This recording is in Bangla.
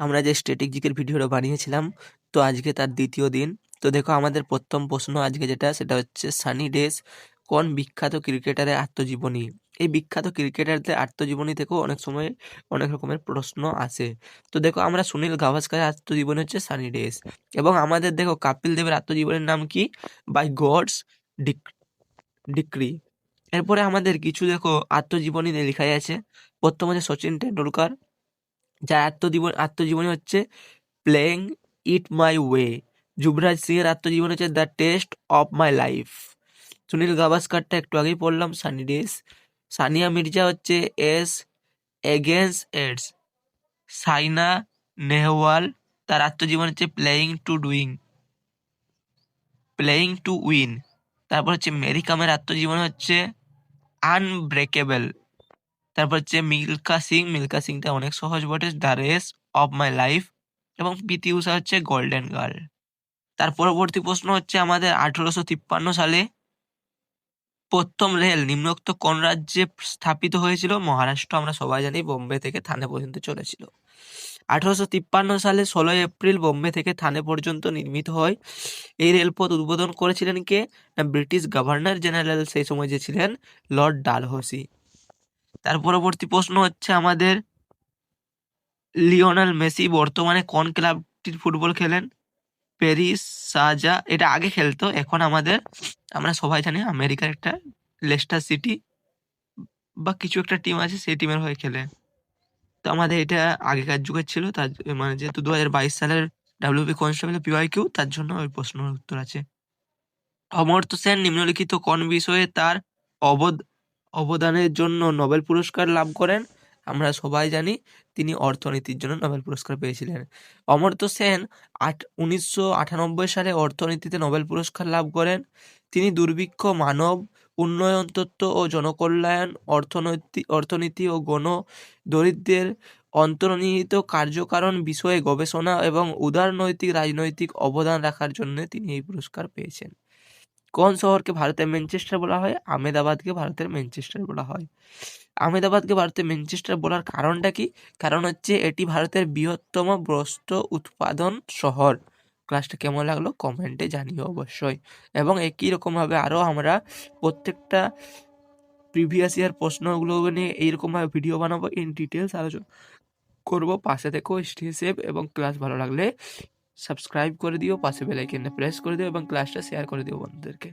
আমরা যে স্ট্র্যাটেজিকের ভিডিওটা বানিয়েছিলাম, তো আজকে তার দ্বিতীয় দিন। তো দেখো আমাদের প্রথম প্রশ্ন আজকে যেটা সেটা হচ্ছে সানি ডেজ কোন বিখ্যাত ক্রিকেটারের আত্মজীবনী। এই বিখ্যাত ক্রিকেটারদের আত্মজীবনী থেকেও অনেক সময় অনেক রকমের প্রশ্ন আসে। তো দেখো আমরা সুনীল গাভাস্কারের আত্মজীবনী হচ্ছে সানি ডেজ, এবং আমাদের দেখো কপিল দেবের আত্মজীবনীর নাম কি? By God's decree. এরপরে আমাদের কিছু দেখো আত্মজীবনী লেখাই আছে। প্রথম হচ্ছে সচিন টেন্ডুলকার, যার আত্মজীবনী হচ্ছে playing it my way. Yuvraj Singh এর আত্মজীবনী হচ্ছে the test of my life. Sunil গাভাস্কারটা একটু আগেই পড়লাম, সানি ডেজ। সানিয়া মির্জা হচ্ছে ace against odds. Saina Nehwal, তার আত্মজীবন হচ্ছে প্লেইং টু উইন। তারপর হচ্ছে মেরি কামের আত্মজীবন হচ্ছে আনব্রেকেবল। তারপর হচ্ছে মিল্কা সিংটা অনেক সহজ বটে, the race of my life. এবং পিটি উষা হচ্ছে গোল্ডেন গার্ল। তার পরবর্তী প্রশ্ন হচ্ছে আমাদের 1853 সালে প্রথম রেল নিম্নোক্ত কোন রাজ্যে স্থাপিত হয়েছিল? মহারাষ্ট্র। আমরা সবাই জানি বোম্বে থেকে থানে পর্যন্ত চলেছিল। 1853 সালে 16 এপ্রিল বোম্বে থেকে থানে পর্যন্ত নির্মিত হয়। এই রেলপথ উদ্বোধন করেছিলেন কে? না, ব্রিটিশ গভর্নর জেনারেল সেই সময় যে ছিলেন লর্ড ডালহৌসি। তার পরবর্তী প্রশ্ন হচ্ছে আমাদের লিওনেল মেসি বর্তমানে কোন ক্লাবটির ফুটবল খেলেন? প্যারিস সাজা, এটা আগে খেলতো, এখন আমরা সবাই জানি আমেরিকার একটা লেস্টার সিটি বা কিছু একটা টিম আছে, সেই টিমের হয়ে খেলে। তো আমাদের এটা আগেকার যুগের ছিল, তার মানে যেহেতু 2022 সালের ডাব্লিউবি কনস্টেবল পিওয়াইকিউ, তার জন্য ওই প্রশ্নের উত্তর আছে। অমর্ত্য সেন নিম্নলিখিত কোন বিষয়ে তার অবদ- অবদানের জন্য নোবেল পুরস্কার লাভ করেন? আমরা সবাই জানি তিনি অর্থনীতির জন্য নোবেল পুরস্কার পেয়েছিলেন। অমর্ত্য সেন 1998 সালে অর্থনীতিতে নোবেল পুরস্কার লাভ করেন। তিনি দুর্ভিক্ষ, মানব উন্নয়ন তত্ত্ব ও জনকল্যাণ, অর্থনীতি ও গণ দরিদ্রের অন্তর্নিহিত কার্যকারণ বিষয়ে গবেষণা এবং উদারনৈতিক রাজনৈতিক অবদান রাখার জন্য তিনি এই পুরস্কার পেয়েছেন। কোন শহরকে ভারতের ম্যানচেস্টার বলা হয়? আহমেদাবাদকে ভারতের ম্যানচেস্টার বলা হয়। আহমেদাবাদকে ভারতের ম্যানচেস্টার বলার কারণটা কি? কারণ হচ্ছে এটি ভারতের বৃহত্তম বস্ত্র উৎপাদন শহর। ক্লাসটা কেমন লাগলো কমেন্টে জানিও অবশ্যই। এবং একই রকমভাবে আরও আমরা প্রত্যেকটা প্রিভিয়াস ইয়ার প্রশ্নগুলো নিয়ে এইরকমভাবে ভিডিও বানাবো, ইন ডিটেলস আলোচনা করবো। পাশে থেকো, স্টে সেফ, এবং ক্লাস ভালো লাগলে সাবস্ক্রাইব করে দিও, পাশে বেল আইকনটা প্রেস করে দিও এবং ক্লাসটা শেয়ার করে দিও বন্ধুদেরকে।